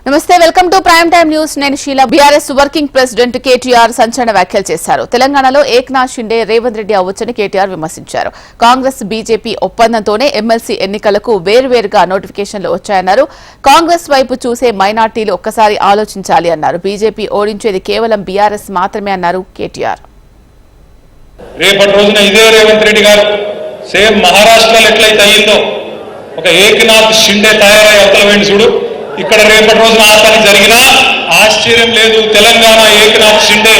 నమస్తే welcome to prime time news నేను Sheela BRS working president KTR సంచలన వ్యాఖ్యలు చేశారు. తెలంగాణలో ఏక్నాథ్ షిండే రేవంత్ రెడ్డి అవ్వొచ్చని కేటీఆర్ విమర్శించారు. కాంగ్రెస్ బీజేపీ ఒప్పందంతోనే ఎమ్మెల్సీ ఎన్నికలకు వేర్వేరుగా నోటిఫికేషన్లు వచ్చాయన్నారు. కాంగ్రెస్ వైపు చూసే మైనార్టీలు ఒక్కసారి ఆలోచించాలి అన్నారు. బీజేపీ ఓడించేది కేవలం బీఆర్ఎస్ మాత్రమే అన్నారు కేటీఆర్. రేపటి రోజున ఇదే రేవంత్ రెడ్డి గారు సేమ్ మహారాష్ట్రలో ఎట్లయితే అయ్యిందో ఒక ఏక్నాథ్ షిండే తయారై అవతల వెండి చూడు, ఇక్కడ రేపటి రోజున ఆ పని జరిగినా ఆశ్చర్యం లేదు. తెలంగాణ ఏక్నాథ్ షిండే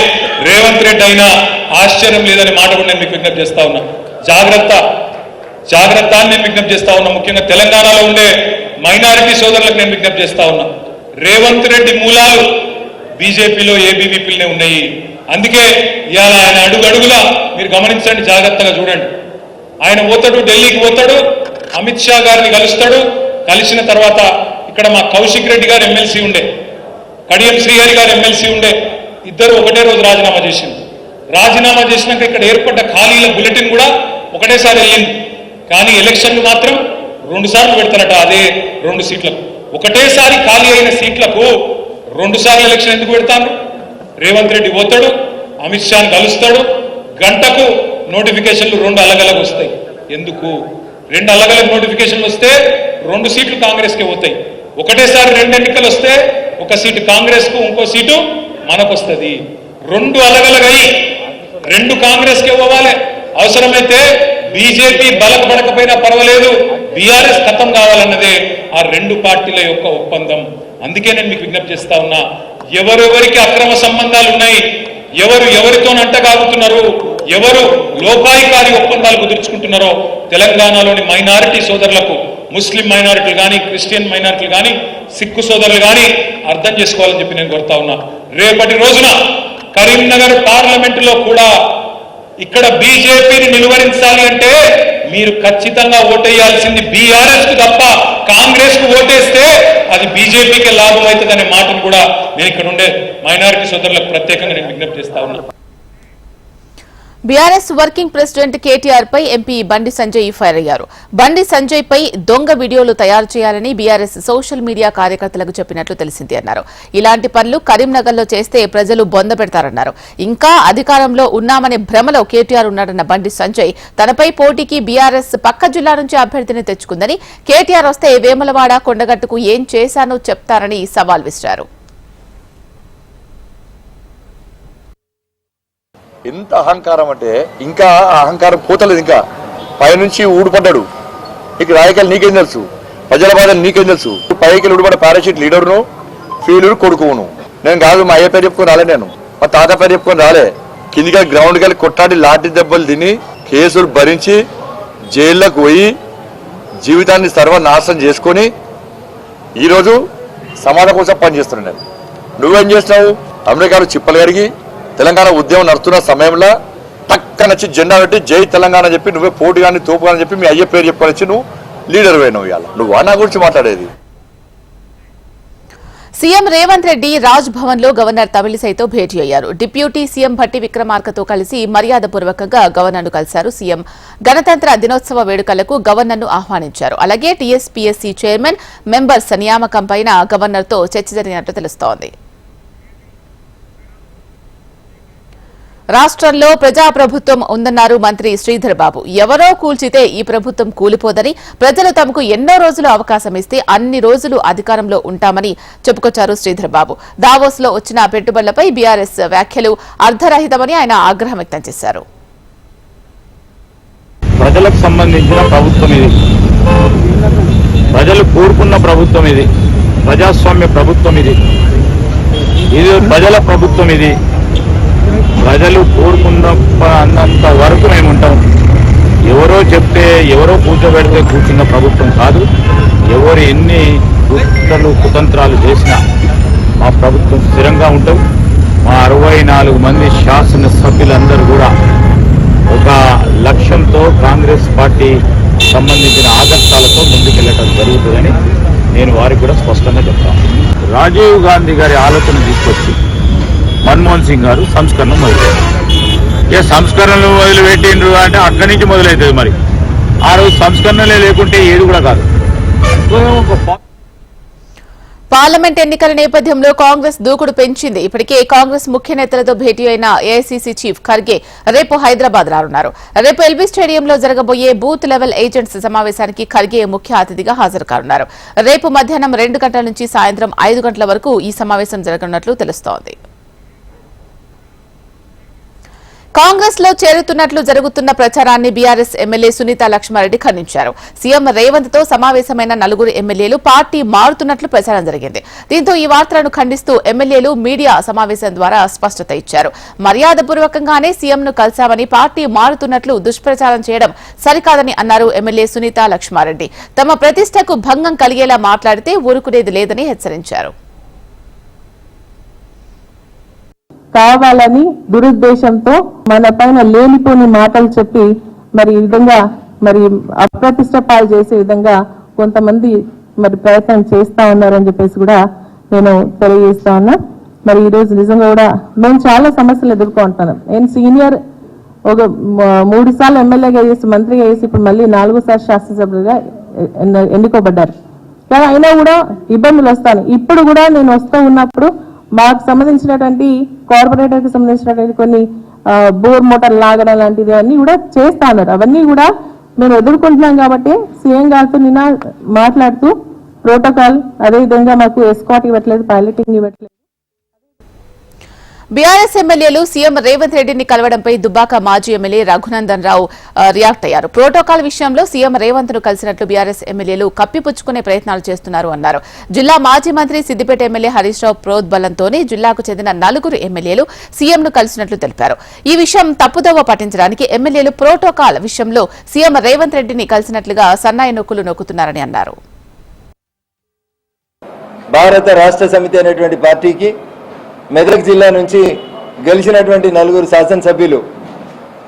రేవంత్ రెడ్డి అయినా ఆశ్చర్యం లేదనే మాట కూడా నేను మీకు విజ్ఞప్తి చేస్తా ఉన్నా. జాగ్రత్త అని నేను విజ్ఞప్తి చేస్తా ఉన్నా. ముఖ్యంగా తెలంగాణలో ఉండే మైనారిటీ సోదరులకు నేను విజ్ఞప్తి చేస్తా ఉన్నా. రేవంత్ రెడ్డి మూలాలు బీజేపీలో ఏబీవీపీలనే ఉన్నాయి. అందుకే ఇవాళ ఆయన అడుగడుగులా మీరు గమనించండి, జాగ్రత్తగా చూడండి. ఆయన పోతాడు, ఢిల్లీకి పోతాడు, అమిత్ షా గారిని కలుస్తాడు. కలిసిన తర్వాత ఇక్కడ మా కౌశిక్ రెడ్డి గారు ఎమ్మెల్సీ ఉండే, కడియం శ్రీహరి గారు ఎమ్మెల్సీ ఉండే, ఇద్దరు ఒకటే రోజు రాజీనామా చేసింది. రాజీనామా చేసినాక ఇక్కడ ఏర్పడ్డ ఖాళీల బులెటిన్ కూడా ఒకటేసారి వెళ్ళింది. కానీ ఎలక్షన్లు మాత్రం 2 సార్లు పెడతారట. అదే 2 సీట్లకు ఒకటేసారి ఖాళీ అయిన సీట్లకు 2 సార్లు ఎలక్షన్ ఎందుకు పెడతాను? రేవంత్ రెడ్డి పోతాడు, అమిత్ షాని కలుస్తాడు, గంటకు నోటిఫికేషన్లు 2 అలగలగా వస్తాయి. ఎందుకు? 2 అలగలగ నోటిఫికేషన్లు వస్తే 2 సీట్లు కాంగ్రెస్కే పోతాయి. ఒకటేసారి 2 ఎన్నికలు వస్తే 1 సీటు కాంగ్రెస్కు, ఇంకో సీటు మనకు వస్తుంది. 2 అలగలగై 2 కాంగ్రెస్కే పోవాలి. అవసరమైతే బీజేపీ బలపడకపోయినా పర్వాలేదు, బీఆర్ఎస్ ఖతం కావాలన్నదే ఆ 2 పార్టీల యొక్క ఒప్పందం. అందుకే నేను మీకు విజ్ఞప్తి చేస్తా ఉన్నా, ఎవరెవరికి అక్రమ సంబంధాలు ఉన్నాయి, ఎవరు ఎవరితో అంటగాగుతున్నారు, ఎవరు లోపాయికారి ఒప్పందాలు కుదుర్చుకుంటున్నారో తెలంగాణలోని మైనారిటీ సోదరులకు, ముస్లిం మైనారిటీలు కానీ, క్రిస్టియన్ మైనారిటీలు కానీ, సిక్కు సోదరులు కానీ అర్థం చేసుకోవాలని చెప్పి నేను కోరుతా ఉన్నా. రేపటి రోజున కరీంనగర్ పార్లమెంటులో కూడా ఇక్కడ బీజేపీని నిలువరించాలి అంటే మీరు ఖచ్చితంగా ఓటేయాల్సింది బీఆర్ఎస్ కు తప్ప కాంగ్రెస్ కు ఓటేస్తే అది బీజేపీకి లాభం అవుతుందనే మాటను కూడా నేను ఇక్కడ ఉండే మైనారిటీ సోదరులకు ప్రత్యేకంగా నేను విజ్ఞప్తి చేస్తా ఉన్నా. బీఆర్ఎస్ వర్కింగ్ ప్రెసిడెంట్ కేటీఆర్ పై ఎంపీ బండి సంజయ్ ఫైర్ అయ్యారు. బండి సంజయ్ పై దొంగ వీడియోలు తయారు చేయాలని బీఆర్ఎస్ సోషల్ మీడియా కార్యకర్తలకు చెప్పినట్లు తెలిసింది అన్నారు. ఇలాంటి పనులు కరీంనగర్లో చేస్తే ప్రజలు బొంద పెడతారన్నారు. ఇంకా అధికారంలో ఉన్నామనే భ్రమలో కేటీఆర్ ఉన్నారన్న బండి సంజయ్ తనపై పోటీకి బీఆర్ఎస్ పక్క జిల్లా నుంచి అభ్యర్థిని తెచ్చుకుందని, కేటీఆర్ వస్తే వేములవాడ, కొండగట్టుకు ఏం చేశానో చెప్తారని సవాల్ విసిరారు. ఎంత అహంకారం అంటే ఇంకా అహంకారం పోతలేదు. ఇంకా పైనుంచి ఊడిపడ్డాడు. ఇక రాజకీయాలు నీకేం తెలుసు, ప్రజల బాధలు నీకేం తెలుసు. పైకి ఊడిపడ్డ పారాషూట్ లీడర్ను, ఫీల్డ్ కొడుకును. నేను కాదు, మా అయ్య పేరు చెప్పుకొని రాలే, నేను మా తాత పేరు చెప్పుకొని రాలే. కిందికి గ్రౌండ్కి వెళ్ళి కొట్టాడి లాఠీ దెబ్బలు తిని కేసులు భరించి జైల్లోకి పోయి జీవితాన్ని సర్వనాశనం చేసుకొని ఈరోజు సమాజం కోసం పనిచేస్తున్నాను. నువ్వేం చేస్తున్నావు? అమెరికాలో చిప్పలు కరిగి తెలంగాణ ఉద్యమం నడుస్తున్న సమయంలో పక్కనొచ్చి జెండా పెట్టి జై తెలంగాణ చెప్పి నువ్వే పోటీ కానీ తోపు కానీ చెప్పి మీ అయ్యే పేరు చెప్పుకొని వచ్చి నువ్వు లీడర్ పోయినావు. ఇవాళ నువ్వు నా గురించి మాట్లాడేది. సీఎం రేవంత్ రెడ్డి రాజ్ భవన్ లో గవర్నర్ తమిళిసైతో భేటీ అయ్యారు. డిప్యూటీ సీఎం భట్టి విక్రమార్కతో కలిసి మర్యాదపూర్వకంగా గవర్నర్ను కలిశారు. సీఎం గణతంత్ర దినోత్సవ వేడుకలకు గవర్నర్ను ఆహ్వానించారు. అలాగే టీఎస్పీఎస్సీ చైర్మన్, మెంబర్స్ నియామకంపై గవర్నర్తో చర్చ జరిగినట్లు తెలుస్తోంది. రాష్ట్రంలో ప్రజాప్రభుత్వం ఉందన్నారు మంత్రి శ్రీధర్ బాబు. ఎవరో కూల్చితే ఈ ప్రభుత్వం కూలిపోదని, ప్రజలు తమకు ఎన్నో రోజులు అవకాశం ఇస్తే అన్ని రోజులు అధికారంలో ఉంటామని చెప్పుకొచ్చారు శ్రీధర్ బాబు. దావోస్ లో వచ్చిన పెట్టుబడులపై బీఆర్ఎస్ వ్యాఖ్యలు అర్ధరహితమని ఆయన ఆగ్రహం వ్యక్తం చేశారు. ప్రజలకు సంబంధించిన ప్రభుత్వం ఇది, ప్రజలు కోరుకున్న ప్రభుత్వం ఇది, ప్రజాస్వామ్య ప్రభుత్వం ఇది, ఇది ప్రజల ప్రభుత్వం. ఇది ప్రజలు కోరుకున్నంత వరకు మేము ఉంటాం. ఎవరో చెప్తే, ఎవరో కూర్చోబెడితే కూర్చున్న ప్రభుత్వం కాదు. ఎవరు ఎన్ని కుతంత్రాలు చేసినా మా ప్రభుత్వం స్థిరంగా ఉంటాం. మా 64 మంది శాసనసభ్యులందరూ కూడా ఒక లక్ష్యంతో కాంగ్రెస్ పార్టీ సంబంధించిన ఆదర్శాలతో ముందుకెళ్లడం జరుగుతుందని నేను వారికి కూడా స్పష్టంగా చెప్తాను. రాజీవ్ గాంధీ గారి ఆలోచన తీసుకొచ్చి మన్మోహన్ సింగ్ గారు సంస్కరణ మొదలుపెట్టారు. ఇక సంస్కరణలు మొదలుపెట్టిండ్రు అంటే అక్కడి నుంచి మొదలవుతుంది. మరి ఆ రోజు సంస్కరణలే లేకుంటే ఏది కూడా కాదు. పార్లమెంట్ ఎన్నికల నేపథ్యంలో కాంగ్రెస్ దూకుడు పెంచింది. ఇప్పటికే కాంగ్రెస్ ముఖ్య నేతలతో భేటీ అయిన ఏఐసీసీ చీఫ్ ఖర్గే రేపు హైదరాబాద్ రానున్నారు. రేపు ఎల్బీ స్టేడియంలో జరగబోయే బూత్ లెవెల్ ఏజెంట్స్ సమావేశానికి ఖర్గే ముఖ్య అతిథిగా హాజరు కానున్నారు. రేపు మధ్యాహ్నం 2 గంటల నుంచి సాయంత్రం 5 గంటల వరకు ఈ సమావేశం జరగనున్నట్లు తెలుస్తోంది. కాంగ్రెస్ లో చేరుతున్నట్లు జరుగుతున్న ప్రచారాన్ని బీఆర్ఎస్ ఎమ్మెల్యే సునీత లక్ష్మారెడ్డి ఖండించారు. సీఎం రేవంత్ తో సమావేశమైన 4 ఎమ్మెల్యేలు పార్టీ మారుతున్నట్లు ప్రచారం జరిగింది. దీంతో ఈ వార్తలను ఖండిస్తూ ఎమ్మెల్యేలు మీడియా సమావేశం ద్వారా స్పష్టత ఇచ్చారు. మర్యాదపూర్వకంగానే సీఎంను కలిశామని, పార్టీ మారుతున్నట్లు దుష్ప్రచారం చేయడం సరికాదని అన్నారు ఎమ్మెల్యే సునీత లక్ష్మారెడ్డి. తమ ప్రతిష్టకు భంగం కలిగేలా మాట్లాడితే ఊరుకునేది లేదని హెచ్చరించారు. కావాలని దురుద్దేశంతో మన పైన లేనిపోని మాటలు చెప్పి మరి ఈ విధంగా మరి అప్రతిష్ట పాలు చేసే విధంగా కొంతమంది మరి ప్రయత్నం చేస్తా ఉన్నారని చెప్పేసి కూడా నేను తెలియజేస్తా ఉన్నా. మరి ఈ రోజు నిజంగా కూడా మేము చాలా సమస్యలు ఎదుర్కొంటున్నాం. నేను సీనియర్ ఒక 3 సార్లు ఎమ్మెల్యేగా చేసి మంత్రిగా చేసి ఇప్పుడు మళ్ళీ 4వ సారి శాసనసభ్యులుగా ఎన్నుకోబడ్డారు. కానీ అయినా కూడా ఇబ్బందులు వస్తాను. ఇప్పుడు కూడా నేను వస్తూ ఉన్నప్పుడు మాకు సంబంధించినటువంటి కార్పొరేటర్ కి సంబంధించినటువంటి కొన్ని బోర్ మోటార్ లాగడం లాంటిది అన్ని కూడా చేస్తా ఉన్నారు. అవన్నీ కూడా మేము ఎదుర్కొంటున్నాం కాబట్టి సీఎం గారితో నిన్న మాట్లాడుతూ ప్రోటోకాల్ అదేవిధంగా మాకు ఎస్కాట్ ఇవ్వట్లేదు, పైలటింగ్ ఇవ్వట్లేదు. బీఆర్ఎస్ ఎమ్మెల్యేలు సీఎం రేవంత్ రెడ్డిని కలవడంపై దుబ్బాక మాజీ ఎమ్మెల్యే రఘునందన్ రావు రియాక్ట్ అయ్యారు. ప్రోటోకాల్ విషయంలో సీఎం రేవంత్ ను కలిసినట్లు బీఆర్ఎస్ ఎమ్మెల్యేలు కప్పిపుచ్చుకునే ప్రయత్నాలు చేస్తున్నారు అన్నారు. జిల్లా మాజీ మంత్రి సిద్దిపేట ఎమ్మెల్యే హరీష్ రావు ప్రోద్బలంతోనే జిల్లాకు చెందిన 4 ఎమ్మెల్యేలు సీఎంను కలిసినట్లు తెలిపారు. ఈ విషయం తప్పుదోవ పట్టించడానికి ఎమ్మెల్యేలు ప్రోటోకాల్ విషయంలో సీఎం రేవంత్ రెడ్డిని కలిసినట్లుగా సన్నాయి నొక్కులు నొక్కుతున్నారని అన్నారు. భారత రాష్ట్ర సమితి అనేటువంటి పార్టీకి మెదక్ జిల్లా నుంచి గెలిచినటువంటి 4 శాసనసభ్యులు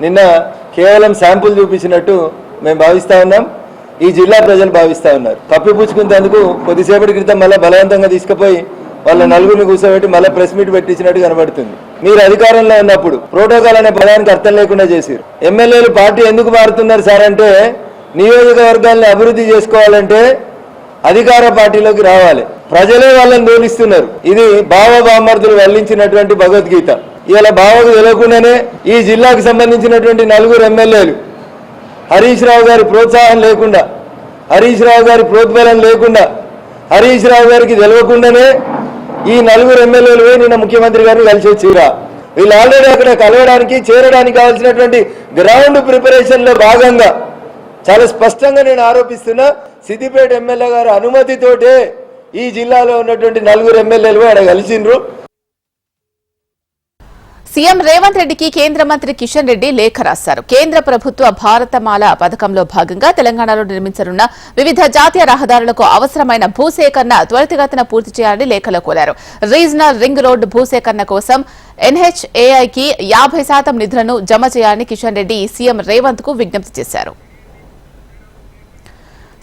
నిన్న కేవలం శాంపుల్ చూపించినట్టు మేము భావిస్తా ఉన్నాం. ఈ జిల్లా ప్రజలు భావిస్తా ఉన్నారు. కప్పిపుచ్చుకునేందుకు కొద్దిసేపటి క్రితం మళ్ళీ బలవంతంగా తీసుకుపోయి వాళ్ళ 4 కూర్చోబెట్టి మళ్ళీ ప్రెస్ మీట్ పెట్టించినట్టు కనబడుతుంది. మీరు అధికారంలో ఉన్నప్పుడు ప్రోటోకాల్ అనే పదానికి అర్థం లేకుండా చేశారు. ఎమ్మెల్యేలు పార్టీ ఎందుకు మారుతున్నారు సార్ అంటే, నియోజకవర్గాలను అభివృద్ధి చేసుకోవాలంటే అధికార పార్టీలోకి రావాలి. ప్రజలే వాళ్ళని దోలిస్తున్నారు. ఇది బావ బామర్దులు వల్లించినటువంటి భగవద్గీత. ఇలా బావకు తెలియకుండానే ఈ జిల్లాకు సంబంధించినటువంటి 4 ఎమ్మెల్యేలు హరీష్ రావు గారి ప్రోత్సాహం లేకుండా, హరీష్ రావు గారి ప్రోద్బలం లేకుండా, హరీష్ రావు గారికి తెలియకుండానే ఈ 4 ఎమ్మెల్యేలు నిన్న ముఖ్యమంత్రి గారిని కలిసి వచ్చిరా. వీళ్ళు ఆల్రెడీ అక్కడ కలవడానికి చేరడానికి కావాల్సినటువంటి గ్రౌండ్ ప్రిపరేషన్ లో భాగంగా చాలా స్పష్టంగా నేను ఆరోపిస్తున్నా, సిద్దిపేట ఎమ్మెల్యే గారి అనుమతితోటే ఈ జిల్లాలో ఉన్నటువంటి 4 ఎమ్మెల్యేలు అక్కడ కలిసిండ్రు. సీఎం రేవంత్ రెడ్డికి కేంద్ర మంత్రి కిషన్ రెడ్డి లేఖ రాశారు. కేంద్ర ప్రభుత్వ భారతమాల పథకంలో భాగంగా తెలంగాణలో నిర్మించనున్న వివిధ జాతీయ రహదారులకు అవసరమైన భూసేకరణ త్వరితగతిన పూర్తి చేయాలని లేఖలో కోరారు. రీజనల్ రింగ్ రోడ్డు భూసేకరణ కోసం NHAIకి 50% నిధులను జమ చేయాలని కిషన్ రెడ్డి సీఎం రేవంత్ కు విజ్ఞప్తి చేశారు.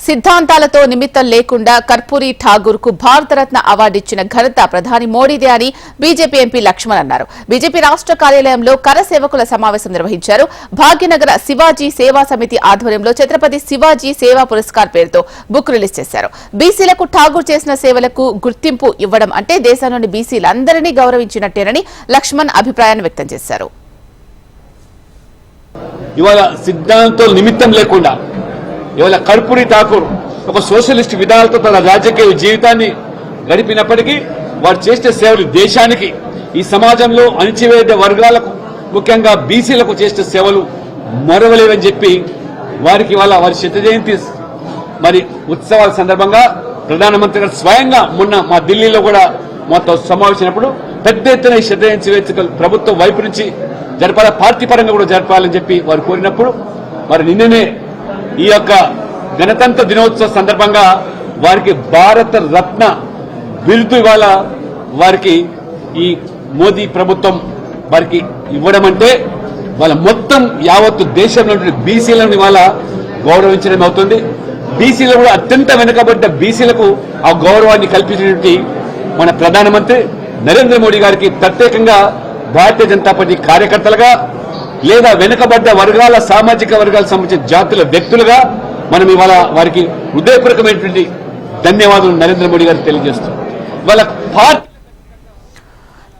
సిద్ధాంతాలతో నిమిత్తం లేకుండా కర్పూరి ఠాగూర్ కు భారతరత్న అవార్డు ఇచ్చిన ఘనత ప్రధాని మోడీదే అని బీజేపీ ఎంపీ లక్ష్మణ్ అన్నారు. బీజేపీ రాష్ట్ర కార్యాలయంలో కర సేవకుల సమావేశం నిర్వహించారు. భాగ్యనగర శివాజీ సేవా సమితి ఆధ్వర్యంలో ఛత్రపతి శివాజీ సేవా పురస్కార్ పేరుతో బుక్ రిలీజ్ చేశారు. బీసీలకు ఠాగూర్ చేసిన సేవలకు గుర్తింపు ఇవ్వడం అంటే దేశంలోని బీసీలందరినీ గౌరవించినట్టేనని లక్ష్మణ్ అభిప్రాయాన్ని వ్యక్తం చేశారు. ఇవాళ సిద్ధాంతాల నిమిత్తం లేకుండా ఇవాళ కర్పూరి ఠాకూర్ ఒక సోషలిస్ట్ విధానాలతో తన రాజకీయ జీవితాన్ని గడిపినప్పటికీ వారు చేసే సేవలు దేశానికి, ఈ సమాజంలో అణచివేత వర్గాలకు ముఖ్యంగా బీసీలకు చేసే సేవలు మరవలేవని చెప్పి వారికి ఇవాళ వారి శత జయంతి మరి ఉత్సవాల సందర్భంగా ప్రధానమంత్రి గారు స్వయంగా మొన్న మా ఢిల్లీలో కూడా మాతో సమావేశమైనప్పుడు పెద్ద ఎత్తున ఈ శత జయంతి వేడుకలు ప్రభుత్వం వైపు నుంచి జరపాలి, పార్టీ పరంగా కూడా జరపాలని చెప్పి వారు కోరినప్పుడు మరి నిన్ననే ఈ యొక్క గణతంత్ర దినోత్సవ సందర్భంగా వారికి భారత రత్న బిరుదు ఇవాళ వారికి ఈ మోదీ ప్రభుత్వం వారికి ఇవ్వడం అంటే వాళ్ళ మొత్తం యావత్తు దేశంలో బీసీలను ఇవాళ గౌరవించడం అవుతుంది. బీసీలు కూడా అత్యంత వెనుకబడ్డ బీసీలకు ఆ గౌరవాన్ని కల్పించినటువంటి మన ప్రధానమంత్రి నరేంద్ర మోడీ గారికి ప్రత్యేకంగా భారతీయ జనతా పార్టీ కార్యకర్తలుగా లేదా వెనుకబడ్డ వర్గాల సామాజిక వర్గాలకు సంబంధించిన జాతుల వ్యక్తులుగా మనం ఇవాళ వారికి హృదయపూర్వకమైనటువంటి ధన్యవాదాలు నరేంద్ర మోడీ గారికి తెలియజేస్తాం. వాళ్ళ పార్టీ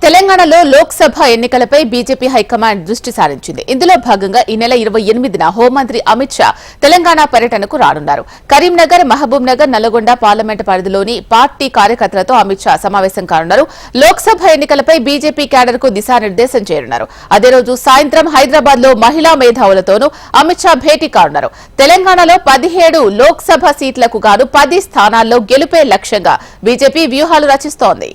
తెలంగాణలో లోక్సభ ఎన్నికలపై బీజేపీ హైకమాండ్ దృష్టి సారించింది. ఇందులో భాగంగా ఈ నెల 28న హోంమంత్రి అమిత్ షా తెలంగాణ పర్యటనకు రానున్నారు. కరీంనగర్, మహబూబ్ నగర్, నల్గొండ పార్లమెంటు పరిధిలోని పార్టీ కార్యకర్తలతో అమిత్ షా సమావేశం కానున్నారు. లోక్సభ ఎన్నికలపై బీజేపీ క్యాడర్ కు దిశానిర్దేశం చేయనున్నారు. అదే రోజు సాయంత్రం హైదరాబాద్ లో మహిళా మేధావులతోనూ అమిత్ షా భేటీ కానున్నారు. తెలంగాణలో 17 లోక్సభ సీట్లకు గాను 10 స్థానాల్లో గెలుపే లక్ష్యంగా బీజేపీ వ్యూహాలు రచిస్తోంది.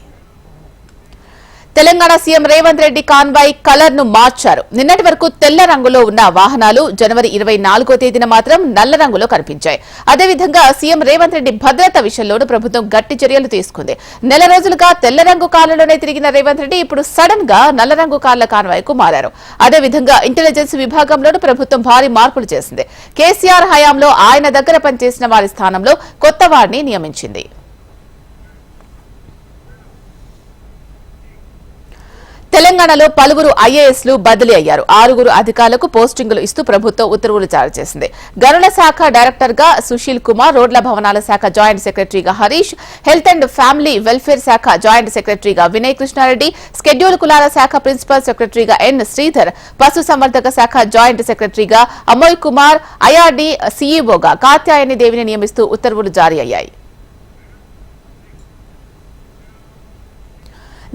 Telangana CM Revanth Reddy convoy colour ను మార్చారు. నిన్నటి వరకు తెల్ల రంగులో ఉన్న వాహనాలు జనవరి 24వ తేదీన మాత్రం నల్ల రంగులో కనిపించాయి. అదేవిధంగా సీఎం రేవంత్ రెడ్డి భద్రత విషయంలోనూ ప్రభుత్వం గట్టి చర్యలు తీసుకుంది. నెల రోజులుగా తెల్ల రంగు కార్లలోనే తిరిగిన రేవంత్ రెడ్డి ఇప్పుడు సడన్ గా నల్ల రంగు కార్ల కాన్వాయ్ కు మారారు. అదేవిధంగా ఇంటెలిజెన్స్ విభాగంలోనూ ప్రభుత్వం భారీ మార్పులు చేసింది. కేసీఆర్ హయాంలో ఆయన దగ్గర పనిచేసిన వారి స్థానంలో కొత్త వారిని నియమించింది. తెలంగాణలో పలువురు ఐఏఎస్లు బదిలీ అయ్యారు. 6 అధికారులకు పోస్టింగులు ఇస్తూ ప్రభుత్వం ఉత్తర్వులు జారీ చేసింది. గనుల శాఖ డైరెక్టర్ గా సుశీల్ కుమార్, రోడ్ల భవనాల శాఖ జాయింట్ సెక్రటరీగా Harish, health and family welfare శాఖ జాయింట్ సెక్రటరీగా వినయ్ కృష్ణారెడ్డి, స్కెడ్యూల్ కులాల శాఖ ప్రిన్సిపల్ సెక్రటరీగా ఎన్ శ్రీధర్, పశు సంవర్ధక శాఖ జాయింట్ సెక్రటరీగా అమోయ్ కుమార్, ఐఆర్డీ సీఈఓగా కాత్యాయని దేవిని నియమిస్తూ ఉత్తర్వులు జారీ అయ్యాయి.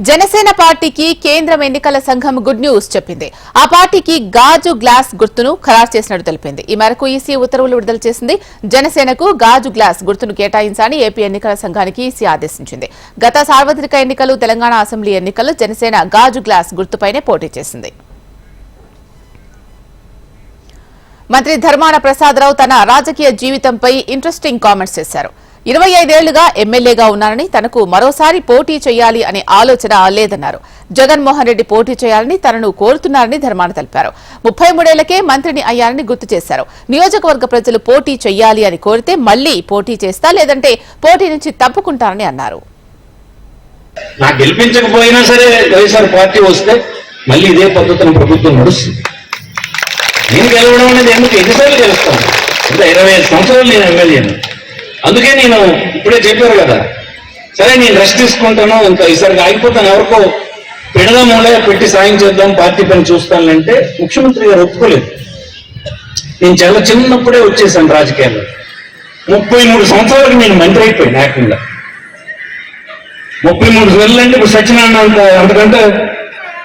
జనసేన పార్టీకి కేంద్రం ఎన్నికల సంఘం గుడ్ న్యూస్ చెప్పింది. ఆ పార్టీకి గాజు గ్లాస్ గుర్తును ఖరారు చేసినట్టు తెలిపింది. ఈ మేరకు ఈసీ ఉత్తర్వులు విడుదల చేసింది. జనసేనకు గాజు గ్లాస్ గుర్తును కేటాయించాలని ఏపీ ఎన్నికల సంఘానికి ఈసీ ఆదేశించింది. గత సార్వత్రిక ఎన్నికలు, తెలంగాణ అసెంబ్లీ ఎన్నికలు జనసేన గాజు గ్లాస్ గుర్తుపైనే పోటీ చేసింది. మంత్రి ధర్మాన ప్రసాదరావు తన రాజకీయ జీవితంపై ఇంట్రెస్టింగ్ కామెంట్స్ చేశారు. 25 ఏళ్లుగా ఎమ్మెల్యేగా ఉన్నారని, తనకు మరోసారి పోటీ చేయాలి అనే ఆలోచన లేదన్నారు. జగన్మోహన్ రెడ్డి పోటీ చేయాలని తనను కోరుతున్నారని ధర్మాన తెలిపారు. 33 ఏళ్లకే మంత్రిని అయ్యారని గుర్తు చేశారు. నియోజకవర్గ ప్రజలు పోటీ చేయాలి అని కోరితే మళ్లీ పోటీ చేస్తా, లేదంటే పోటీ నుంచి తప్పుకుంటారని అన్నారు. నాకు గెలిపించకపోయినా సరే వైఎస్ఆర్ పార్టీ వస్తే మళ్ళీ ఇదే పద్ధతిని ప్రభుత్వం నడుస్తుంది. నేను గెలవడం అనేది ఎందుకు ఎన్నిసార్లు గెలుస్తాను? ఇంకా 25 సంవత్సరాలు నేను ఎమ్మెల్యేను. అందుకే నేను ఇప్పుడే చెప్పారు కదా, సరే నేను రెస్ట్ తీసుకుంటాను, ఇంకా ఈసారికి ఆగిపోతాను, ఎవరికో పెడదాములే పెట్టి సాయం చేద్దాం, పార్టీ పని చూస్తానంటే ముఖ్యమంత్రి గారు ఒప్పుకోలేదు. నేను చాలా చిన్నప్పుడే వచ్చేసాను రాజకీయాల్లో. 33 సంవత్సరాలకు నేను మంత్రి అయిపోయాను. ఏకంగా 33 నెలలు అంటే ఇప్పుడు సత్యనారాయణ అంతకంటే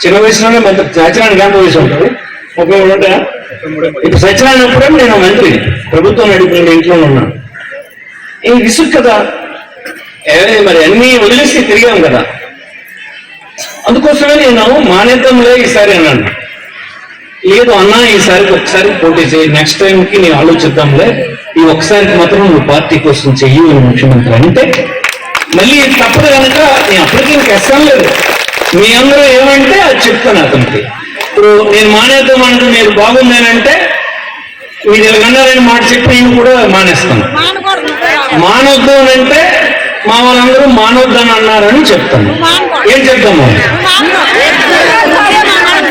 చిన్న వయసులోనే మంత్రి. సత్యనారాయణ గంట వయసు ఉంటుంది, 33 ఉంటాయా? ఇప్పుడు సత్యనారాయణ అప్పుడే నేను మంత్రి, ప్రభుత్వం నడిపిన ఇంట్లోనే ఉన్నాను. ఏం విసుగు కదా, మరి అన్ని వదిలేసి తిరిగాం కదా. అందుకోసమే నేను మానేద్దాంలే ఈసారి అన్నాను. లేదు అన్నా, ఈసారికి ఒకసారి పోటీ చేయి, నెక్స్ట్ టైంకి నేను ఆలోచిద్దాంలే, ఈ ఒక్కసారికి మాత్రం నువ్వు పార్టీ కోసం చెయ్యి ముఖ్యమంత్రి అంటే మళ్ళీ తప్పదు కనుక నేను అప్పటికీ ఇంక ఇస్తాను లేదు. మీ అందరూ ఏమంటే అది చెప్తాను అతనికి. ఇప్పుడు నేను మానేద్దామంటే మీరు బాగుందేనంటే మీరు అన్నారని మాట చెప్పి నేను కూడా మానేస్తాను. మానొద్దు అని అంటే మా వాళ్ళందరూ మానొద్దని అన్నారని చెప్తాను. ఏం చెప్తాము?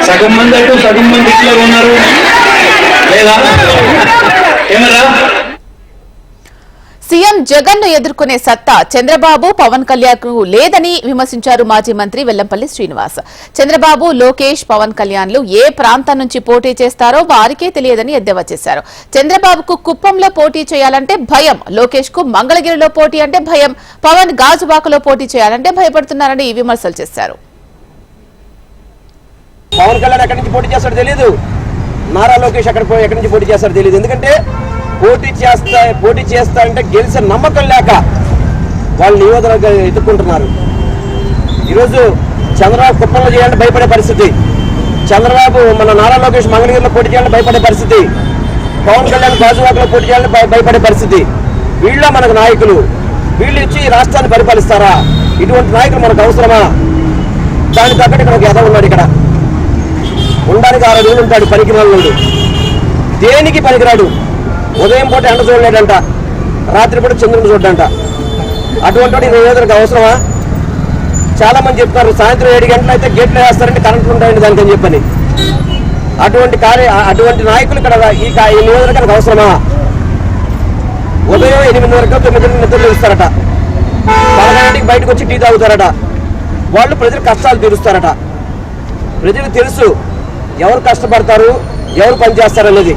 సగం మంది అటు సగం మంది ఇట్లా ఉన్నారు లేదా? ఏమరా? సీఎం జగన్ ను ఎదుర్కొనే సత్తా చంద్రబాబు, పవన్ కళ్యాణ్ కు లేదని విమర్శించారు మాజీ మంత్రి వెల్లంపల్లి శ్రీనివాస్. చంద్రబాబు, లోకేష్, పవన్ కళ్యాణ్లు ఏ ప్రాంతం నుంచి పోటీ చేస్తారో వారికే తెలియదని ఎద్దేవా చేశారు. చంద్రబాబుకు కుప్పంలో పోటీ చేయాలంటే భయం, లోకేష్ కు మంగళగిరిలో పోటీ అంటే భయం, పవన్ గాజువాకలో పోటీ చేయాలంటే భయపడుతున్నారని విమర్శలు చేశారు. పవన్ కళ్యాణ్ ఎక్కడి నుంచి పోటీ చేస్తాడో తెలియదు, నారా లోకేష్ ఎక్కడి నుంచి పోటీ చేస్తాడో తెలియదు. ఎందుకంటే పోటీ చేస్తా అంటే గెలిచే నమ్మకం లేక వాళ్ళు నియోజకవర్గ ఎదుర్కొంటున్నారు. ఈరోజు చంద్రబాబు కుప్పంలో చేయాలంటే భయపడే పరిస్థితి, చంద్రబాబు మన నారా లోకేష్ మంగళగిరిలో పోటీ చేయాలంటే భయపడే పరిస్థితి, పవన్ కళ్యాణ్ గాజువాకలో పోటీ చేయాలంటే భయపడే పరిస్థితి. వీళ్ళ మనకు నాయకులు, వీళ్ళు ఇచ్చి రాష్ట్రాన్ని పరిపాలిస్తారా? ఇటువంటి నాయకులు మనకు అవసరమా? దానికి తగ్గట్టు ఇక్కడ ఒక ఎద ఉన్నాడు. ఇక్కడ ఉండడానికి 6 రోజులు ఉంటాడు, పనికిరాడు, దేనికి పనికిరాడు. ఉదయం పూట ఎండ చూడలేడంట, రాత్రిపూట చంద్రుని చూడంట. అటువంటి వాడు నియోజకవర్గం అవసరమా? చాలా మంది చెప్తారు సాయంత్రం 7 గంటలు అయితే గేట్లు వేస్తారంటే కరెంట్లు ఉంటాయండి దానికి అని చెప్పని. అటువంటి నాయకులు ఇక్కడ ఈ నియోజకవర్గానికి అవసరమా? ఉదయం 8 వరకు 9 నిద్రలు ఇస్తారట, 11ంటికి బయటకు వచ్చి టీ తాగుతారట. వాళ్ళు ప్రజల కష్టాలు తీరుస్తారట. ప్రజలకు తెలుసు ఎవరు కష్టపడతారు, ఎవరు పనిచేస్తారనేది.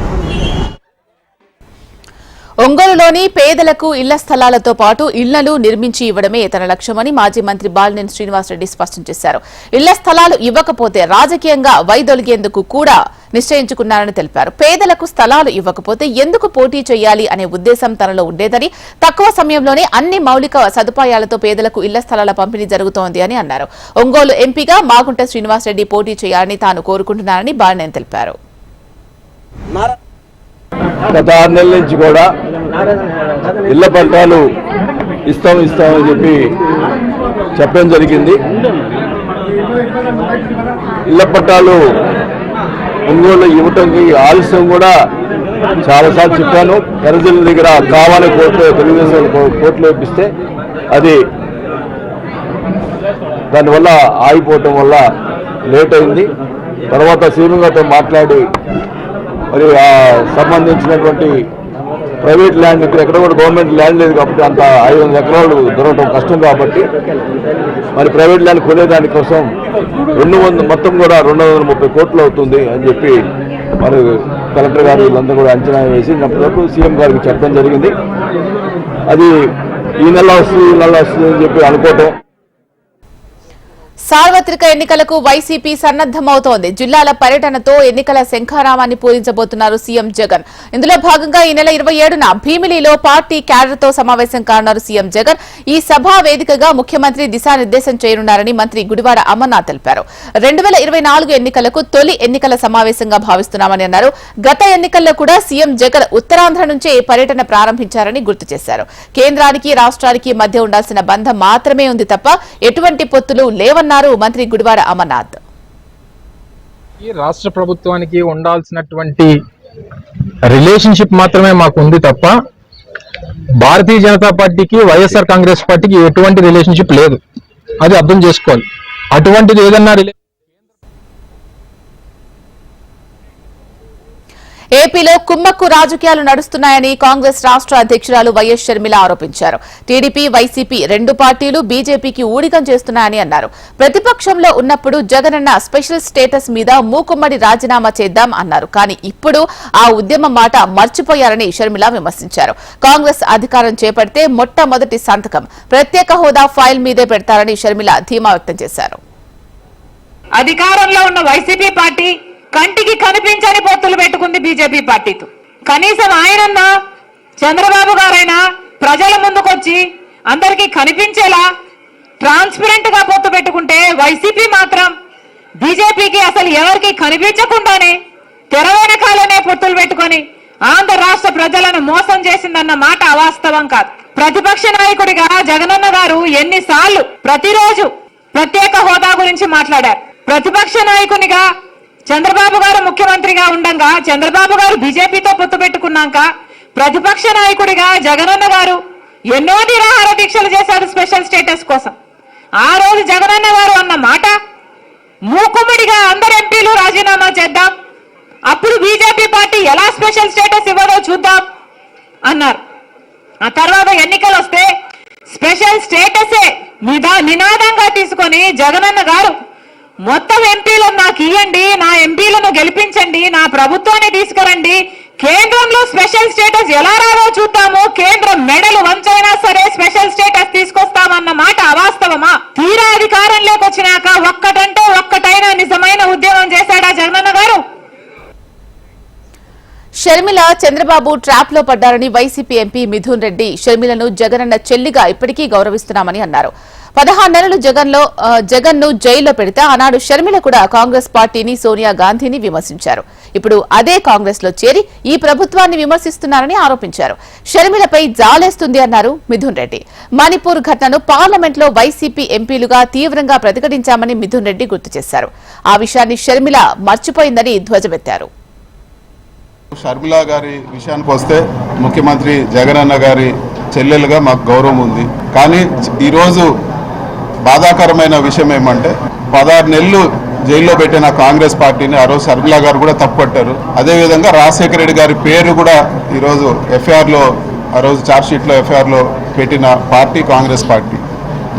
ఒంగోలులోని పేదలకు ఇళ్ల స్థలాలతో పాటు ఇళ్లను నిర్మించి ఇవ్వడమే తన లక్ష్యమని మాజీ మంత్రి బాలినేని శ్రీనివాసరెడ్డి స్పష్టం చేశారు. ఇళ్ల స్థలాలు ఇవ్వకపోతే రాజకీయంగా వైదొలిగేందుకు కూడా నిశ్చయించుకున్నారని తెలిపారు. పేదలకు స్థలాలు ఇవ్వకపోతే ఎందుకు పోటీ చేయాలి అనే ఉద్దేశం తనలో ఉండేదని, తక్కువ సమయంలోనే అన్ని మౌలిక సదుపాయాలతో పేదలకు ఇళ్ల స్థలాల పంపిణీ జరుగుతోంది అని అన్నారు. ఒంగోలు ఎంపీగా మాగుంట శ్రీనివాసరెడ్డి పోటీ చేయాలని తాను కోరుకుంటున్నారని బాలినేని తెలిపారు. గత 6 నెలల నుంచి కూడా ఇళ్ల పట్టాలు ఇస్తామని చెప్పి చెప్పడం జరిగింది. ఇళ్ల పట్టాలు ఒంగోలు ఇవ్వటానికి ఆలస్యం కూడా చాలాసార్లు చెప్పాను. కరజల దగ్గర కావాలని కోర్టులో తెలుగుదేశం కోర్టులో ఇప్పిస్తే అది దానివల్ల ఆగిపోవటం వల్ల లేట్ అయింది. తర్వాత సీఎం గారితో మాట్లాడి మరి సంబంధించినటువంటి ప్రైవేట్ ల్యాండ్ ఇక్కడ ఎక్కడ కూడా గవర్నమెంట్ ల్యాండ్ లేదు కాబట్టి అంత 500 ఎకరాలు దొరకడం కష్టం కాబట్టి మరి ప్రైవేట్ ల్యాండ్ కొనేదానికోసం మొత్తం కూడా 230 కోట్లు అవుతుంది అని చెప్పి మరి కలెక్టర్ గారు వీళ్ళందరూ కూడా అంచనా వేసి అప్పటివరకు సీఎం గారికి చెప్పడం జరిగింది. అది ఈ నెల వస్తుంది అని చెప్పి అనుకోవటం. సార్వత్రిక ఎన్నికలకు వైసీపీ సన్నద్దమవుతోంది. జిల్లాల పర్యటనతో ఎన్నికల శంఖారావాన్ని పూరించబోతున్నారు సీఎం జగన్. ఇందులో భాగంగా ఈ నెల 27న భీమిలిలో పార్టీ క్యాడర్తో సమావేశం కానున్నారు సీఎం జగన్. ఈ సభా వేదికగా ముఖ్యమంత్రి దిశానిర్దేశం చేయనున్నారని మంత్రి గుడివాడ అమర్నాథ్ తెలిపారు. 2024 ఎన్నికలకు తొలి ఎన్నికల సమావేశంగా భావిస్తున్నామని అన్నారు. గత ఎన్నికల్లో కూడా సీఎం జగన్ ఉత్తరాంధ్ర నుంచే పర్యటన ప్రారంభించారని గుర్తు చేశారు. కేంద్రానికి రాష్ట్రానికి మధ్య ఉండాల్సిన బంధం మాత్రమే ఉంది తప్ప ఎటువంటి పొత్తులు లేవన్నారు మంత్రి గుడివాడ అమర్నాథ్. ఈ రాష్ట్ర ప్రభుత్వానికి ఉండాల్సినటువంటి రిలేషన్షిప్ మాత్రమే మాకు ఉంది తప్ప భారతీయ జనతా పార్టీకి వైఎస్ఆర్ కాంగ్రెస్ పార్టీకి ఎటువంటి రిలేషన్షిప్ లేదు. అది అర్థం చేసుకోవాలి. అటువంటిది ఏదన్నా ఏపీలో కుమ్మక్కు రాజకీయాలు నడుస్తున్నాయని కాంగ్రెస్ రాష్ట్ర అధ్యక్షురాలు వైఎస్ షర్మిల ఆరోపించారు. టీడీపీ, వైసీపీ 2 పార్టీలు బీజేపీకి ఊడిగం చేస్తున్నాయని అన్నారు. ప్రతిపక్షంలో ఉన్నప్పుడు జగనన్న స్పెషల్ స్టేటస్ మీద మూకుమ్మడి రాజీనామా చేద్దాం అన్నారు. కానీ ఇప్పుడు ఆ ఉద్యమం మాట మర్చిపోయారని షర్మిల విమర్శించారు. కాంగ్రెస్ అధికారం చేపడితే మొట్టమొదటి సంతకం ప్రత్యేక హోదా ఫైల్ మీదే పెడతారని షర్మిల ధీమా వ్యక్తం చేశారు. అధికారంలో ఉన్న వైసీపీ పార్టీ కంటికి కనిపించని పొత్తులు పెట్టుకుంది బీజేపీ పార్టీతో. కనీసం ఆయనన్నా చంద్రబాబు గారైనా ప్రజల ముందుకొచ్చి అందరికీ కనిపించేలా ట్రాన్స్పరెంట్ గా పొత్తు పెట్టుకుంటే వైసీపీ మాత్రం బీజేపీకి అసలు ఎవరికి కనిపించకుండానే తెర వెనకాలనే పొత్తులు పెట్టుకొని ఆంధ్ర రాష్ట్ర ప్రజలను మోసం చేసిందన్న మాట అవాస్తవం కాదు. ప్రతిపక్ష నాయకుడిగా జగనన్న గారు ఎన్నిసార్లు ప్రతిరోజు ప్రత్యేక హోదా గురించి మాట్లాడారు. ప్రతిపక్ష నాయకునిగా చంద్రబాబు గారు ముఖ్యమంత్రిగా ఉండగా చంద్రబాబు గారు బీజేపీతో పొత్తు పెట్టుకున్నాక ప్రతిపక్ష నాయకుడిగా జగనన్న గారు ఎన్నో నిరాహార దీక్షలు చేశారు స్పెషల్ స్టేటస్ కోసం. ఆ రోజు జగనన్న గారు అన్న మాట మూకుమ్మడిగా అందరు ఎంపీలు రాజీనామా చేద్దాం, అప్పుడు బీజేపీ పార్టీ ఎలా స్పెషల్ స్టేటస్ ఇవ్వదో చూద్దాం అన్నారు. ఆ తర్వాత ఎన్నికలు వస్తే స్పెషల్ స్టేటసే నినాదంగా తీసుకొని జగనన్న గారు మొత్తం ఎంపీలను నాకు ఇవ్వండి, నా ఎంపీలను గెలిపించండి, నా ప్రభుత్వాన్ని తీసుకురండి, కేంద్రంలో స్పెషల్ స్టేటస్ ఎలా రాదో చూద్దాము, కేంద్రం మెడలు వంచైనా సరే స్పెషల్ స్టేటస్ తీసుకొస్తామన్న మాట అవాస్తవమా? తీరా అధికారంలోకి వచ్చినాక ఒక్కటంటే ఒక్కటైనా నిజమైన ఉద్యమం చేశాడా జగనన్న గారు? షర్మిల చంద్రబాబు ట్రాప్ లో పడ్డారని వైసీపీ ఎంపీ మిథున్ రెడ్డి షర్మిలను జగనన్న చెల్లిగా ఇప్పటికీ గౌరవిస్తున్నామని అన్నారు. 16 నెలలు జగన్ను జైల్లో పెడితే ఆనాడు షర్మిల కూడా కాంగ్రెస్ పార్టీని, సోనియా గాంధీని విమర్శించారు. ఇప్పుడు అదే కాంగ్రెస్ లో చేరి ఈ ప్రభుత్వాన్ని విమర్శిస్తున్నారని ఆరోపించారు. షర్మిలపై జాలేస్తుంది అన్నారు మిథున్ రెడ్డి. మణిపూర్ ఘటనను పార్లమెంట్ లో వైసీపీ ఎంపీలుగా తీవ్రంగా ప్రతిఘటించామని మిథున్ రెడ్డి గుర్తు చేశారు. ఆ విషయాన్ని షర్మిల మర్చిపోయిందని ధ్వజమెత్తారు. షర్మిల గారి విషయానికి వస్తే ముఖ్యమంత్రి జగనన్న గారి చెల్లెలుగా మాకు గౌరవం ఉంది. కానీ ఈరోజు బాధాకరమైన విషయం ఏమంటే 16 నెలలు జైల్లో పెట్టిన కాంగ్రెస్ పార్టీని ఆ రోజు షర్మిల గారు కూడా తప్పుపట్టారు. అదేవిధంగా రాజశేఖర రెడ్డి గారి పేరు కూడా ఈరోజు ఎఫ్ఐఆర్లో, ఆ రోజు ఛార్జ్షీట్లో ఎఫ్ఐఆర్లో పెట్టిన పార్టీ కాంగ్రెస్ పార్టీ.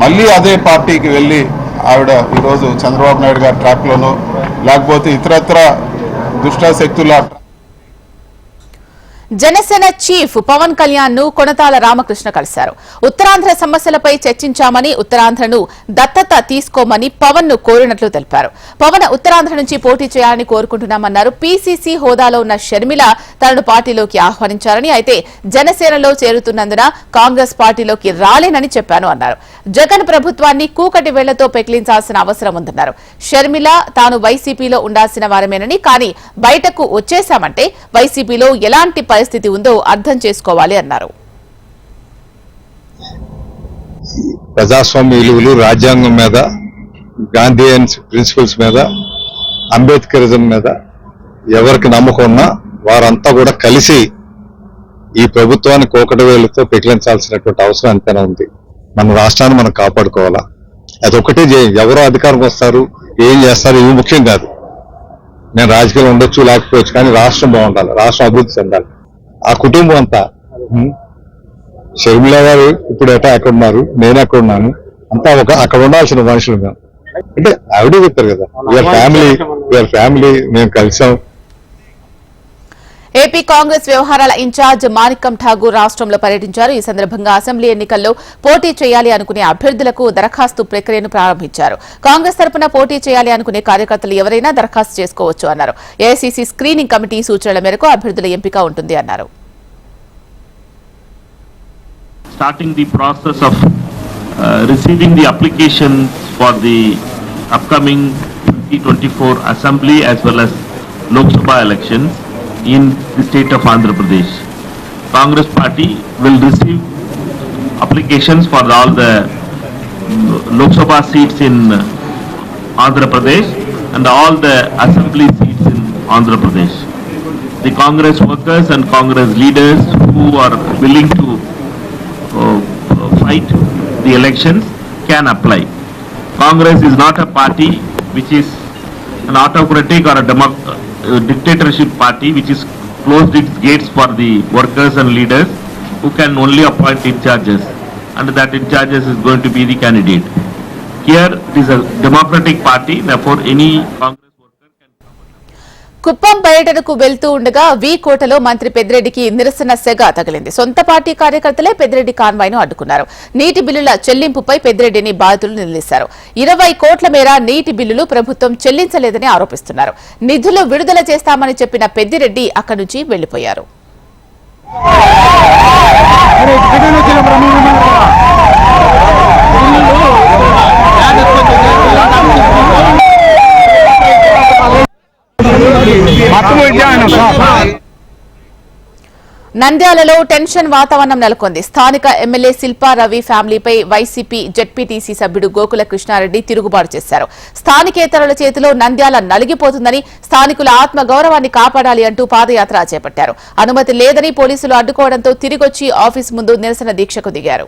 మళ్ళీ అదే పార్టీకి వెళ్ళి ఆవిడ ఈరోజు చంద్రబాబు నాయుడు గారి ట్రాక్లోనో లేకపోతే ఇతరత్ర దుష్ట శక్తుల జనసేన చీఫ్ పవన్ కళ్యాణ్ ను కొనతాల రామకృష్ణ కలిశారు. ఉత్తరాంధ్ర సమస్యలపై చర్చించామని, ఉత్తరాంధ్రను దత్తత తీసుకోమని పవన్ ను కోరినట్లు తెలిపారు. పవన్ ఉత్తరాంధ్ర నుంచి పోటీ చేయాలని కోరుకుంటున్నామన్నారు. పీసీసీ హోదాలో ఉన్న షర్మిల తనను పార్టీలోకి ఆహ్వానించారని, అయితే జనసేనలో చేరుతున్నందున కాంగ్రెస్ పార్టీలోకి రాలేనని చెప్పాను అన్నారు. జగన్ ప్రభుత్వాన్ని కూకటి వేళ్లతో పెకిలించాల్సిన అవసరం ఉందన్నారు. షర్మిల తాను వైసీపీలో ఉండాల్సిన వారమేనని, కానీ బయటకు వచ్చేశామంటే వైసీపీలో ఎలాంటి పరిస్థితి ఉందో అర్థం చేసుకోవాలి అన్నారు. ప్రజాస్వామ్య విలువలు, రాజ్యాంగం మీద, గాంధీయన్ ప్రిన్సిపల్స్ మీద, అంబేద్కరిజం మీద ఎవరికి నమ్మకం ఉన్నా వారంతా కూడా కలిసి ఈ ప్రభుత్వాన్ని కోకటి వేళ్లతో పెకిలించాల్సినటువంటి అవసరం ఎంతైనా ఉంది. మన రాష్ట్రాన్ని మనం కాపాడుకోవాలా. అదొకటే ఎవరో అధికారం వస్తారు, ఏం చేస్తారు, ఇవి ముఖ్యం కాదు. నేను రాజకీయం ఉండొచ్చు లేకపోవచ్చు, కానీ రాష్ట్రం బాగుండాలి, రాష్ట్రం అభివృద్ధి చెందాలి. ఆ కుటుంబం అంతా, షర్మిల గారు ఇప్పుడు ఎక్కడ ఉన్నారు, నేను ఎక్కడ ఉన్నాను, అంతా అక్కడ ఉండాల్సిన మనుషులు మేము. అంటే ఆవిడే చెప్పారు కదా, వీఆర్ ఫ్యామిలీ, మేము కలిసాం. ఏపీ కాంగ్రెస్ వ్యవహారాల ఇన్ఛార్జ్ మాణిక్కం ఠాగూర్ రాష్ట్రంలో పర్యటించారు. ఈ సందర్భంగా అసెంబ్లీ ఎన్నికల్లో పోటీ చేయాలి అనుకునే అభ్యర్థులకు దరఖాస్తు ప్రక్రియను ప్రారంభించారు. కాంగ్రెస్ తరపున పోటీ చేయాలి అనుకునే కార్యకర్తలు ఎవరైనా దరఖాస్తు చేసుకోవచ్చు అన్నారు. ఏఐసీసీ స్క్రీనింగ్ కమిటీ సూచనల మేరకు అభ్యర్థుల ఎంపిక ఉంటుంది అన్నారు. Starting the process of receiving the applications for the upcoming 2024 Assembly as well as Lok Sabha elections in the state of Andhra Pradesh. Congress party will receive applications for all the Lok Sabha seats in Andhra Pradesh and all the assembly seats in Andhra Pradesh. The Congress workers and Congress leaders who are willing to fight the elections can apply. Congress is not a party which is an autocratic or a dictatorship party which is closed its gates for the workers and leaders who can only appoint in charges, and that in charges is going to be the candidate. Here it is a democratic party, therefore any Congress worker can. Kuppam పర్యటనకు వెళ్తూ ఉండగా వి కోటలో మంత్రి పెద్దిరెడ్డికి నిరసన సెగ తగిలింది. సొంత party కార్యకర్తలే పెద్దిరెడ్డి కాన్వాయ్ను అడ్డుకున్నారు. నీటి బిల్లుల చెల్లింపుపై పెద్దిరెడ్డిని బాధితులు నిలదీశారు. 20 కోట్ల మేర నీటి బిల్లులు ప్రభుత్వం చెల్లించలేదని ఆరోపిస్తున్నారు. నిధులు విడుదల చేస్తామని చెప్పిన పెద్దిరెడ్డి అక్కడి నుంచి వెళ్లిపోయారు. నంద్యాలలో టెన్షన్ వాతావరణం నెలకొంది. స్థానిక ఎమ్మెల్యే శిల్పా రవి ఫ్యామిలీపై వైసీపీ జెడ్పీటీసీ సభ్యుడు గోకుల కృష్ణారెడ్డి తిరుగుబాటు చేశారు. స్థానికేతరుల చేతిలో నంద్యాల నలిగిపోతుందని, స్థానికుల ఆత్మగౌరవాన్ని కాపాడాలి అంటూ పాదయాత్ర చేపట్టారు. అనుమతి లేదని పోలీసులు అడ్డుకోవడంతో తిరిగొచ్చి ఆఫీస్ ముందు నిరసన దీక్షకు దిగారు.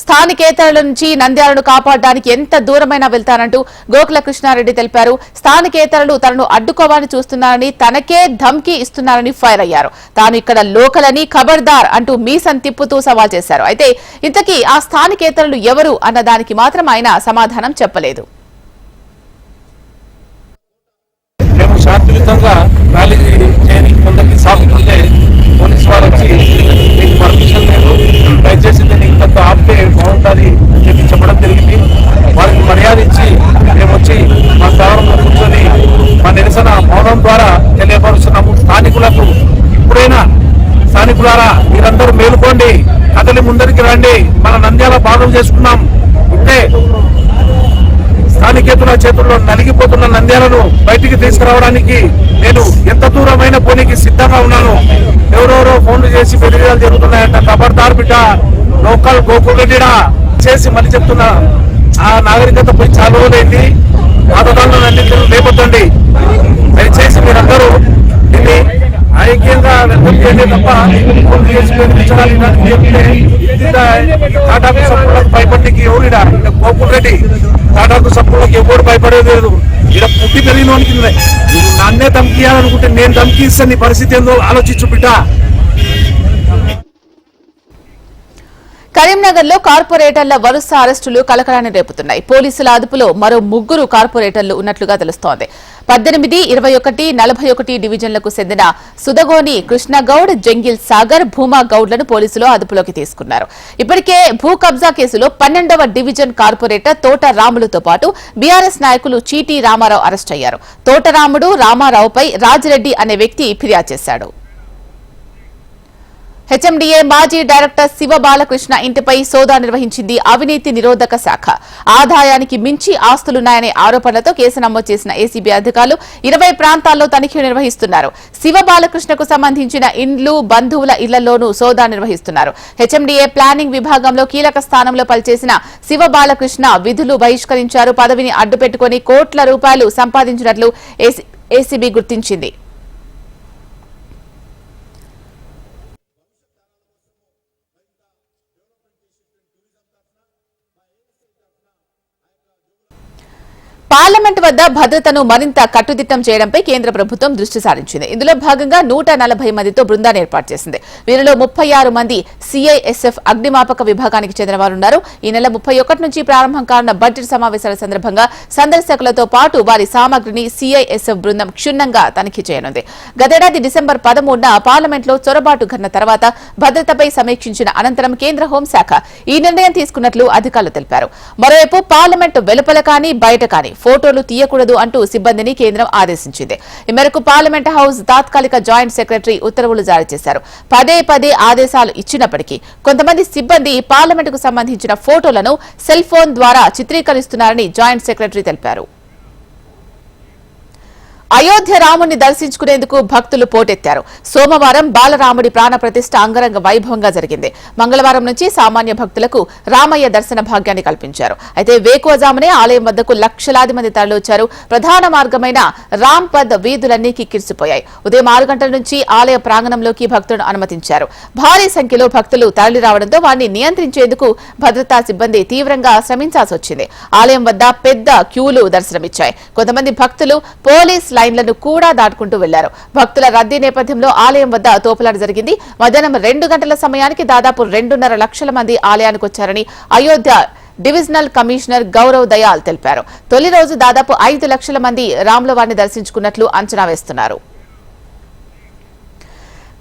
స్థానికేతరుల నుంచి నంద్యాలను కాపాడడానికి ఎంత దూరమైనా వెళ్తానంటూ గోకుల కృష్ణారెడ్డి తెలిపారు. స్థానికేతరులు తనను అడ్డుకోవాలని చూస్తున్నారని, తనకే ధమ్కీ ఇస్తున్నారని ఫైర్ అయ్యారు. తాను ఇక్కడ లోకల్ అని, ఖబర్దార్ అంటూ మీసం తిప్పుతూ సవాల్ చేశారు. అయితే ఇంతకీ ఆ స్థానికేతరులు ఎవరు అన్న దానికి మాత్రం ఆయన సమాధానం చెప్పలేదు. మేము శాంతియుతంగా ర్యాలీ చేయడానికి కొందరికి సాగుతుంటే పోలీసు వారు వచ్చి మీకు పర్మిషన్ లేదు, దయచేసి దీన్ని ఇంత ఆపితే బాగుంటుంది అని చెప్పి చెప్పడం జరిగింది. వారికి మర్యాద ఇచ్చి మేము వచ్చి మా స్థావరంలో కూర్చొని మా నిరసన మౌనం ద్వారా తెలియపరుస్తున్నాము. స్థానికులకు ఇప్పుడైనా స్థానికులారా మీరందరూ మేలుకోండి, కదలి ముందరికి రండి, మన నంద్యాల భాగం చేసుకున్నాం. ఇప్పుడే స్థానికేతుల చేతుల్లో నలిగిపోతున్న నంద్యాలను బయటికి తీసుకురావడానికి నేను ఎంత దూరమైన పోనీకి సిద్ధంగా ఉన్నాను. ఎవరెవరో ఫోన్లు చేసి బెదిరియాలు జరుగుతున్నాయంట, ఖబర్దార్ బిడ్డ, లోకల్ గోకులరెడ్డిడా చేసి మళ్ళీ చెప్తున్నా. ఆ నాగరికత పోయి చాలా రోజులైంది. పాతదారులన్నింటినీ లేపొద్దండి. దయచేసి మీరందరూ దీన్ని ఐక్యంగా చేయండి తప్ప ఫోన్లు చేసి బెదిరించడానికి చెప్తే టాటాకు సప్పులకు భయపడికి ఎవరిడా గోకులరెడ్డి, టాటాకు సప్పులకు ఎవరు భయపడేది లేదు. ఇక్కడ పుట్టి పెరిగిన వానికి నన్నే ధమ్కి ఇవ్వాలనుకుంటే నేను ధమ్కి ఇస్తాను. నీ పరిస్థితి ఏందో ఆలోచించు బిడ్డ. కరీంనగర్ లో కార్పొరేటర్ల వరుస అరెస్టులు కలకలాన్ని రేపుతున్నాయి. పోలీసుల అదుపులో మరో 3 కార్పొరేటర్లు ఉన్నట్లుగా తెలుస్తోంది. 18, 21, 41 డివిజన్లకు చెందిన సుదగోని కృష్ణగౌడ్, జంగిల్ సాగర్, భూమా గౌడ్లను పోలీసులు అదుపులోకి తీసుకున్నారు. ఇప్పటికే భూ కబ్జా కేసులో 12వ డివిజన్ కార్పొరేటర్ తోట రాములతో పాటు బీఆర్ఎస్ నాయకులు చీటీ రామారావు అరెస్ట్ అయ్యారు. తోట రాముడు రామారావుపై రాజిరెడ్డి అనే వ్యక్తి ఫిర్యాదు చేశాడు. హెచ్ఎండిఏ మాజీ డైరెక్టర్ శివ బాలకృష్ణ ఇంటిపై సోదా నిర్వహించింది అవినీతి నిరోధక శాఖ. ఆదాయానికి మించి ఆస్తులున్నాయనే ఆరోపణలతో కేసు నమోదు చేసిన ఏసీబీ అధికారులు 20 ప్రాంతాల్లో తనిఖీలు నిర్వహిస్తున్నారు. శివ బాలకృష్ణకు సంబంధించిన ఇండ్లు, బంధువుల ఇళ్లలోనూ సోదా నిర్వహిస్తున్నారు. హెచ్ఎండిఏ ప్లానింగ్ విభాగంలో కీలక స్థానంలో పనిచేసిన శివ బాలకృష్ణ విధులు బహిష్కరించారు. పదవిని అడ్డుపెట్టుకుని కోట్ల రూపాయలు సంపాదించినట్లు ఏసీబీ గుర్తించింది. పార్లమెంట్ వద్ద భద్రతను మరింత కట్టుదిట్టం చేయడంపై కేంద్ర ప్రభుత్వం దృష్టి సారించింది. ఇందులో భాగంగా 140 మందితో బృందాన్ని ఏర్పాటు చేసింది. వీరిలో 36 మంది సిఐఎస్ఎఫ్ అగ్నిమాపక విభాగానికి చెందిన వారున్నారు. ఈ నెల 31 నుంచి ప్రారంభం కానున్న బడ్జెట్ సమావేశాల సందర్భంగా సందర్శకులతో పాటు వారి సామగ్రిని సిఐఎస్ఎఫ్ బృందం క్షుణ్ణంగా తనిఖీ చేయనుంది. గతేడాది డిసెంబర్ 13న పార్లమెంట్లో చొరబాటు ఘటన తర్వాత భద్రతపై సమీక్షించిన అనంతరం కేంద్ర హోంశాఖ ఈ నిర్ణయం తీసుకున్నట్లు అధికారులు తెలిపారు. మరోవైపు పార్లమెంట్ వెలుపల కానీ బయట కానీ ఫోటోలు తీయకూడదు అంటూ సిబ్బందిని కేంద్రం ఆదేశించింది. ఈ మేరకు పార్లమెంట్ హౌస్ తాత్కాలిక జాయింట్ సెక్రటరీ ఉత్తర్వులు జారీ చేశారు. పదే ఆదేశాలు ఇచ్చినప్పటికీ కొంతమంది సిబ్బంది పార్లమెంటుకు సంబంధించిన ఫోటోలను సెల్ ఫోన్ ద్వారా చిత్రీకరిస్తున్నారని జాయింట్ సెక్రటరీ తెలిపారు. అయోధ్య రాముడిని దర్శించుకునేందుకు భక్తులు పోటెత్తారు. సోమవారం బాలరాముడి ప్రాణ ప్రతిష్ఠ అంగరంగ వైభవంగా జరిగింది. మంగళవారం నుంచి సామాన్య భక్తులకు రామయ్య దర్శన భాగ్యాన్ని కల్పించారు. అయితే వేకువజామునే ఆలయం వద్దకు లక్షలాది మంది తరలివచ్చారు. ప్రధాన మార్గమైన రాంపద్ వీధులన్నీ కిక్కిరిసిపోయాయి. ఉదయం 6 గంటల నుంచి ఆలయ ప్రాంగణంలోకి భక్తులను అనుమతించారు. భారీ సంఖ్యలో భక్తులు తరలి రావడంతో వారిని నియంత్రించేందుకు భద్రతా సిబ్బంది తీవ్రంగా శ్రమించాల్సి వచ్చింది. ఆలయం వద్ద పెద్ద క్యూలు దర్శనమిచ్చాయి. కొంతమంది భక్తులు పోలీస్ లైన్లను కూడా దాటుకుంటూ వెళ్లారు. భక్తుల రద్దీ నేపథ్యంలో ఆలయం వద్ద తోపులాట జరిగింది. మధ్యాహ్నం 2 గంటల సమయానికి దాదాపు 2.5 లక్షల మంది ఆలయానికి వచ్చారని అయోధ్య డివిజనల్ కమిషనర్ గౌరవ్ దయాల్ తెలిపారు. తొలి రోజు దాదాపు 5 లక్షల మంది రాములవారిని దర్శించుకున్నట్లు అంచనా వేస్తున్నారు.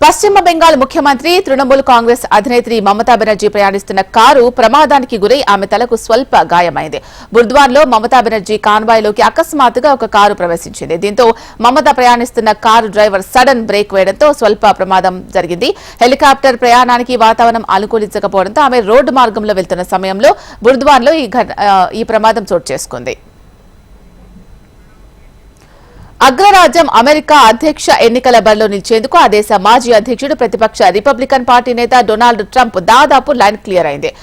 పశ్చిమ బెంగాల్ ముఖ్యమంత్రి తృణమూల్ కాంగ్రెస్ అధినేత్రి మమతా బెనర్జీ ప్రయాణిస్తున్న కారు ప్రమాదానికి గురై ఆమె తలకు స్వల్ప గాయమైంది. బుర్ద్వాన్లో మమతా బెనర్జీ కాన్వాయ్లోకి అకస్మాత్తుగా ఒక కారు ప్రవేశించింది. దీంతో మమత ప్రయాణిస్తున్న కారు డ్రైవర్ సడన్ బ్రేక్ వేయడంతో స్వల్ప ప్రమాదం జరిగింది. హెలికాప్టర్ ప్రయాణానికి వాతావరణం అనుకూలించకపోవడంతో ఆమె రోడ్డు మార్గంలో వెళ్తున్న సమయంలో బుర్ద్వాన్లో ఈ ప్రమాదం చోటు చేసుకుంది. అగ్రరాజ్యం అమెరికా అధ్యక్ష ఎన్నికల బరిలో నిలిచేందుకు ఆ దేశ మాజీ అధ్యక్షుడు ప్రతిపక్ష రిపబ్లికన్ పార్టీ నేత డొనాల్డ్ ట్రంప్ దాదాపు లైన్ క్లియర్ అయింది.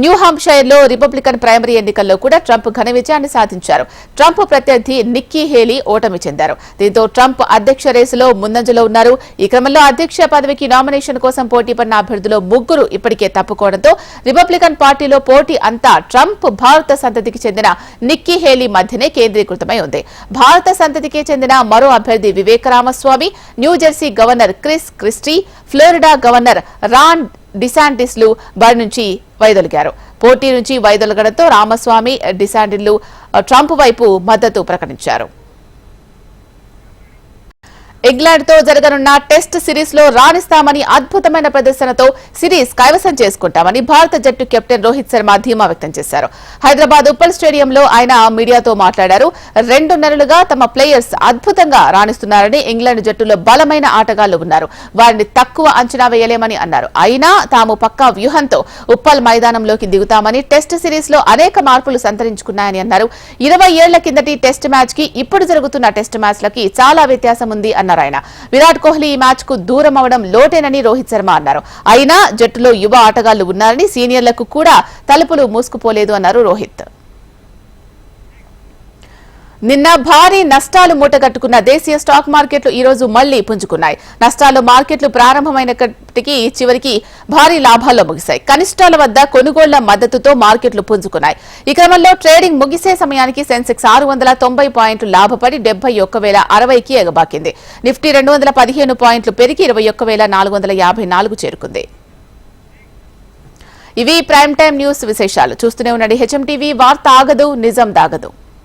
న్యూ హాంప్షైర్లో రిపబ్లికన్ ప్రైమరీ ఎన్నికల్లో కూడా ట్రంప్ ఘన విజయాన్ని సాధించారు. ట్రంప్ ప్రత్యర్థి నిక్కీ హేలీ ఓటమి చెందారు. దీంతో ట్రంప్ అధ్యక్ష రేసులో ముందంజలో ఉన్నారు. ఈ క్రమంలో అధ్యక్ష పదవికి నామినేషన్ కోసం పోటీ పడిన అభ్యర్థులు 3 ఇప్పటికే తప్పుకోవడంతో రిపబ్లికన్ పార్టీలో పోటీ అంతా ట్రంప్, భారత సంతతికి చెందిన నిక్కీ హేలీ మధ్యనే కేంద్రీకృతమై ఉంది. భారత సంతతికి చెందిన మరో అభ్యర్థి Vivek Ramaswamy, New Jersey governor Chris Christie, Florida governor Ron డిశాంటిస్లు బరి నుంచి వైదొలిగారు. పోటీ నుంచి వైదొలగడంతో రామస్వామి, డిశాంటిస్లు ట్రంప్ వైపు మద్దతు ప్రకటించారు. ఇంగ్లాండ్తో జరగనున్న టెస్ట్ సిరీస్లో రాణిస్తామని అద్భుతమైన ప్రదర్శనతో సిరీస్ కైవసం చేసుకుంటామని భారత జట్టు కెప్టెన్ రోహిత్ శర్మ ధీమా వ్యక్తం చేశారు. హైదరాబాద్ ఉప్పల్ స్టేడియంలో ఆయన మీడియాతో మాట్లాడారు. 2 నెలలుగా తమ ప్లేయర్స్ అద్భుతంగా రాణిస్తున్నారని, ఇంగ్లాండ్ జట్టులో బలమైన ఆటగాళ్లు ఉన్నారు, వారిని తక్కువ అంచనా వేయలేమని అన్నారు. అయినా తాము పక్కా వ్యూహంతో ఉప్పల్ మైదానంలోకి దిగుతామని, టెస్ట్ సిరీస్ లో అనేక మార్పులు సంతరించుకున్నాయని అన్నారు. 20 ఏళ్ల కిందటి టెస్ట్ మ్యాచ్ కి ఇప్పుడు జరుగుతున్న టెస్ట్ మ్యాచ్లకి చాలా వ్యత్యాసం ఉంది అన్నారు. విరాట్ కోహ్లీ ఈ మ్యాచ్ కు దూరం అవడం లోటేనని రోహిత్ శర్మ అన్నారు. అయినా జట్టులో యువ ఆటగాళ్లు ఉన్నారని, సీనియర్లకు కూడా తలుపులు మూసుకుపోలేదు అన్నారు రోహిత్. నిన్న భారీ నష్టాలు మూటగట్టుకున్న దేశీయ స్టాక్ మార్కెట్లు ఈ రోజు మళ్లీ పుంజుకున్నాయి. నష్టాల్లో మార్కెట్లు ప్రారంభమైనప్పటికీ చివరికి భారీ లాభాల్లో ముగిశాయి. కనిష్టాల వద్ద కొనుగోళ్ల మద్దతుతో మార్కెట్లు పుంజుకున్నాయి. ఈ క్రమంలో ట్రేడింగ్ ముగిసే సమయానికి సెన్సెక్స్ 690 పాయింట్లు లాభపడి 71,060కి ఎగబాకింది. నిఫ్టీ 215 పాయింట్లు పెరిగి 21,454 చేరుకుంది. ఇవి ప్రైమ్ టైమ్ న్యూస్ విశేషాలు. చూస్తూనే ఉండండి హెచ్ఎం టీవీ. వార్త ఆగదు, నిజం దాగదు.